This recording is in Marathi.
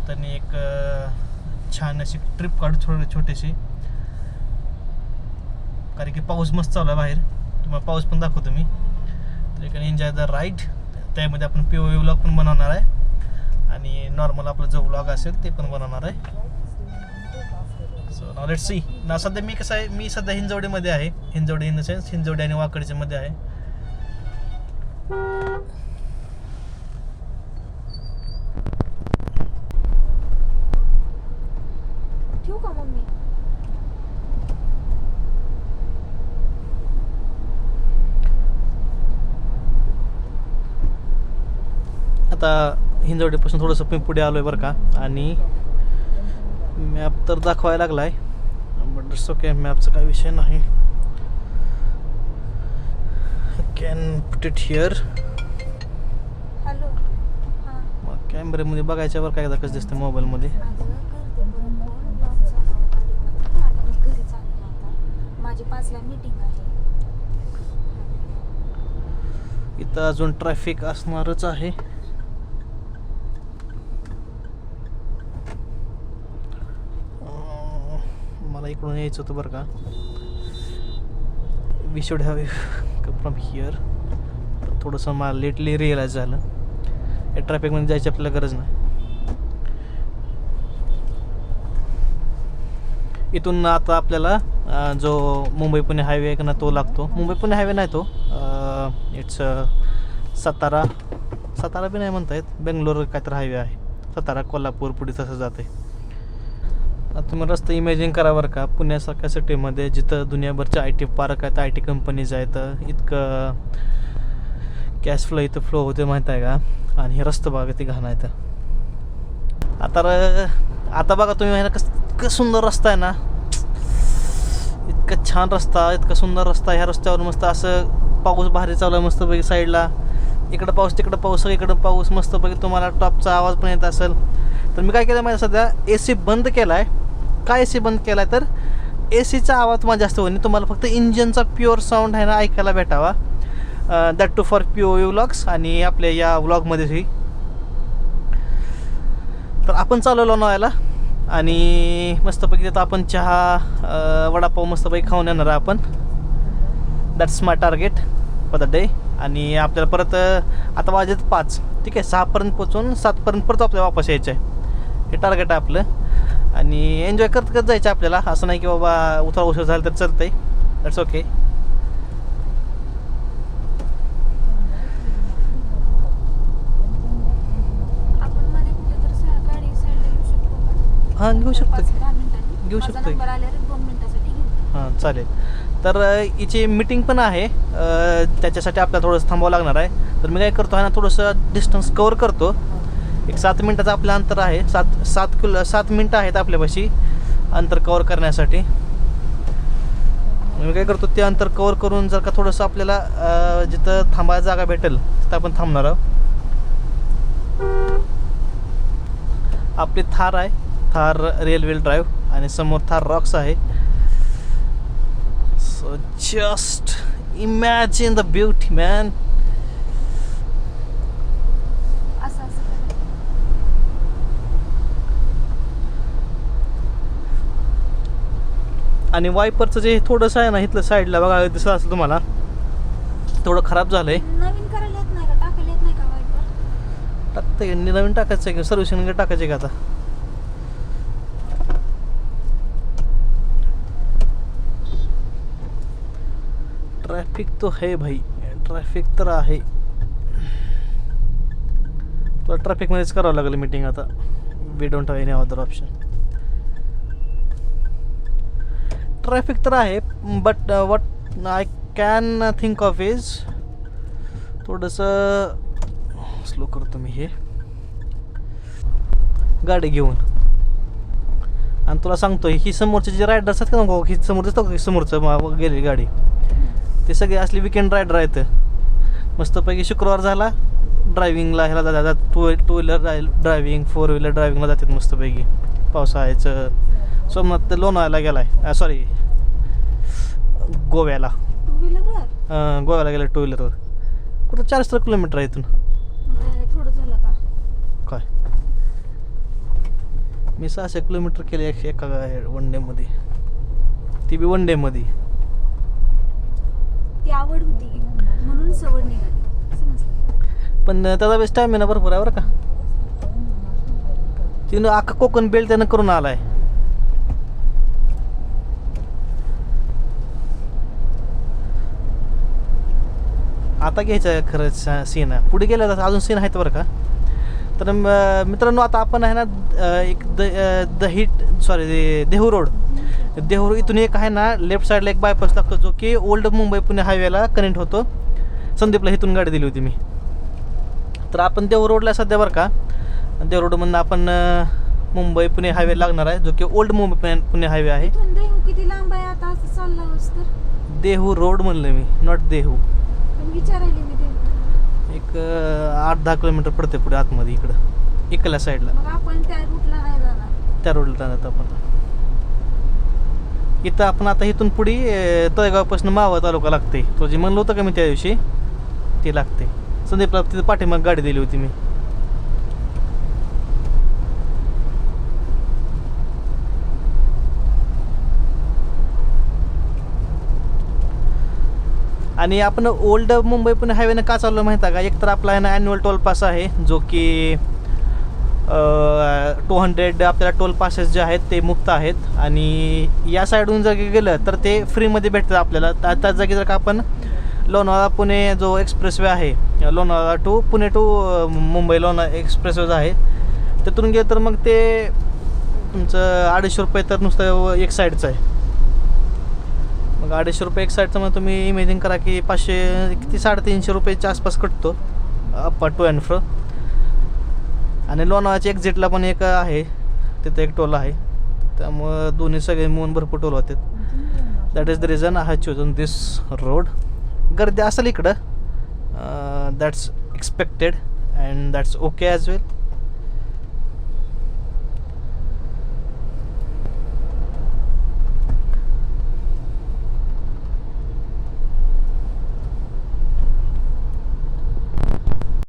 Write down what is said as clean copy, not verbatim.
निमित्ताने एक छान अशी ट्रिप काढू छोटीशी, कारण की पाऊस मस्त चालू आहे बाहेर. तुम्हाला पाऊस पण दाखवतो मी. तर एक एन्जॉय द राईड. त्यामध्ये आपण POV व्लॉग पण बनवणार आहे आणि नॉर्मल आपला जो व्लॉग असेल ते पण बनवणार आहे. So now let's see. ना सध्या मी कसं आहे, मी सध्या हिंजवडीमध्ये आहे. Hinjewadi in the sense Hinjewadi आणि वाकडीच्या मध्ये आहे. ठेवू का मम्मी? आता हिंजवडीपासून थोडंसं मी पुढे आलो आहे बरं का, आणि मॅप तर दाखवायला लागला आहे, बट इट्स ओके, मॅपचा काही विषय नाही. Can put it here. Hello. हां. मग कॅमेऱ्यामध्ये बघायच्यावर काय कसं दिसतं मोबाईलमध्ये. माझं करते परत फोन ब्लॉग चालू आहे गाडीमध्ये आणि मी घरी चालले आता. माझी 5ला मीटिंग आहे. इथं अजून ट्रॅफिक असणारच आहे. मला इकडून यायचं होतं बरं का. We should have come from here. थोडंसं मला लेटली रिअलाइज झालं या ट्रॅफिकमध्ये जायची आपल्याला गरज नाही. इथून आता आपल्याला जो मुंबई पुणे हायवे आहे का ना तो लागतो. मुंबई पुणे हायवे नाही तो, इट्स सातारा बी नाही म्हणता येत, बेंगलोर काहीतरी हायवे आहे. सातारा कोल्हापूर पुढे तसं जाते. आता तुम्ही रस्ता इमॅजिन करा बरं का. पुण्यासारख्या सिटीमध्ये जिथं दुनियाभरच्या IT पार्क आहेत, IT कंपनीज आहेत, इतकं कॅश फ्लो इथं फ्लो होते माहीत आहे का. आणि हे रस्ता बघा किती घाण आहे. आता बघा तुम्ही इतकं सुंदर रस्ता आहे ना, इतकं छान रस्ता, इतका सुंदर रस्ता. ह्या रस्त्यावर मस्त असं पाऊस भारी चालू आहे मस्तपैकी साईडला. इकडं पाऊस तिकडं पाऊस, सगळीकडं पाऊस मस्तपैकी. तुम्हाला टॉपचा आवाज पण येत असेल. तर मी काय केलं माहिती, सध्या AC बंद केला आहे. काय AC बंद केला आहे तर ACचा आवाज तुम्हाला जास्त होईल, तुम्हाला फक्त इंजिनचा प्युअर साऊंड आहे ना ऐकायला भेटावा. That too for POV vlogs आणि आपल्या या व्लॉगमध्येही. तर आपण चालू लोणावळ्याला आणि मस्तपैकी तिथं आपण चहा वडापाव मस्तपैकी खाऊन येणार आहे आपण. That's my target for the day. आणि आपल्याला परत आता वाजत 5, ठीक आहे, 6पर्यंत पोचून 7पर्यंत परत आपल्याला वापस यायचं आहे. हे टार्गेट आहे आपलं. आणि एन्जॉय करत जायचं आपल्याला. असं नाही की बाबा उशीर झालं तर चालतंय, दॅट्स ओके. आपण मध्ये कुठेतरी गाडी साईडला घेऊ शकतो का? हां, घेऊ शकतो 5-10 मिनिटांनी घेऊ शकतो. नंबर आल्यावर 2 मिनिटासाठी घेऊ. हां, चालेल. तर हिची मीटिंग पण आहे, त्याच्यासाठी आपल्याला थोडंसं थांबावं लागणार आहे. तर मी काय करतो आहे ना, थोडंसं डिस्टन्स कवर करतो. एक 7 मिनटाचं आपलं अंतर आहे. 7 मिनटं आहेत आपल्यापाशी अंतर कवर करण्यासाठी. मी काय करतो, ते अंतर कवर करून जर का थोडंसं आपल्याला जिथं थांबायला जागा भेटेल तिथं आपण थांबणार आहोत. आपली थार आहे, थार रिअल व्हील ड्राईव्ह, आणि समोर थार रॉक्स आहे. So just imagine the beauty man. आणि वायपरचं जे थोडंसं आहे ना इथलं साईडला बघा दिसत असेल तुम्हाला, थोडं खराब झालंय. नवीन करायला येत नाही का? टाकायला येत नाही का वाईपर? टाकते, नवीन टाकायचं आहे की सर्व्हिसिंग टाकायचे का आता. ट्रॅफिक तो है भाई, ट्रॅफिक तर आहे. तुला ट्रॅफिकमध्येच करावं लागेल मीटिंग आता. We don't have any other option. Traffic तर आहे, but what I can think of is थोडंसं स्लो करतो मी हे गाडी घेऊन. आणि तुला सांगतो, ही समोरचे जे रायडर्स आहेत का, ही समोर दिसतो का समोरचं गेलेली गाडी, ते सगळे असले विकेंड रायडर आहेत. मस्तपैकी शुक्रवार झाला ड्रायव्हिंगला ह्याला जातात, टू व्हीलर ड्रायव्हिंग, 4 व्हीलर ड्रायव्हिंगला जातात मस्तपैकी. पावसाळ्याचं सोमनाथ ते लोणावळ्याला गेला आहे, सॉरी गोव्याला. 2 व्हीलरवर? गोव्याला गेला 2 व्हीलरवर. कुठं 400 किलोमीटर आहे इथून. थोडं झालं का काय. मी 600 किलोमीटर केले एका वन डेमध्ये, ती बी वन डेमध्ये. ती आवड होती म्हणून सवड निघाली समजलं. पण त्याचा बी स्टॅमिना भरपूर आहे बरं का. तिनं अख्खा कोकण बेल्ट त्यानं करून आलाय. आता घ्यायचं खरंच सीन आहे, पुढे गेल्या तर अजून सीन आहेत बरं का. तर मित्रांनो आता आपण आहे ना एक देहू रोड इथून एक आहे ना लेफ्ट साईडला एक बायपास लागतो जो की ओल्ड मुंबई पुणे हायवेला कनेक्ट होतो. संदीपला इथून गाडी दिली होती मी. तर आपण देहू रोडला सध्या बरं का. देहू रोडमधून आपण मुंबई पुणे हायवे लागणार आहे जो की ओल्ड मुंबई पुणे हायवे आहे. इथून देहू किती लांब आहे आता असं चाललं तर? देहू रोड म्हणलं मी, नॉट देहू. पण विचारायला मी देहू एक 8-10 किलोमीटर पडते पुढे आतमध्ये इकडं इकडल्या साईडला. मग आपण त्या रूटला नाही जाणार. त्या रोडला जाणार आपण. इथं आपण आता इथून पुढे तळेगावपासून मावळ तालुका लागते. तो जे म्हणलं होतं का मी त्या दिवशी ते लागते. संदीपला तिथं पाठीमाग गाडी दिली होती मी. आणि आपण ओल्ड मुंबई पुणे हायवेनं का चाललो माहिती आहे का. एक तर आपला आहे ना ॲन्युअल टोल पास आहे जो की 200 आपल्याला टोल पासेस जे आहेत ते मुक्त आहेत. आणि या साईडहून जर गेलं तर ते फ्रीमध्ये भेटतं आपल्याला. त्याच जागी जर का आपण लोणावळा पुणे जो एक्सप्रेसवे आहे, Lonavala to Pune to Mumbai Lonavala expressway जो आहे तिथून गेलं तर मग ते तुमचं 250 रुपये तर नुसतं एक साईडचं आहे. मग 250 रुपये एक साईडचं मग तुम्ही इमेजिन करा की 500 किती 350 रुपयाच्या आसपास कटतो अप टू अँड फ्रो. आणि लोणावळ्याच्या एक्झिटला पण एक आहे, तिथं एक टोल आहे. त्यामुळं दोन्ही सगळे मिळून भरपूर टोल होते. That is the reason I have chosen this road. गर्दी असेल इकडं, that's expected and that's okay as well.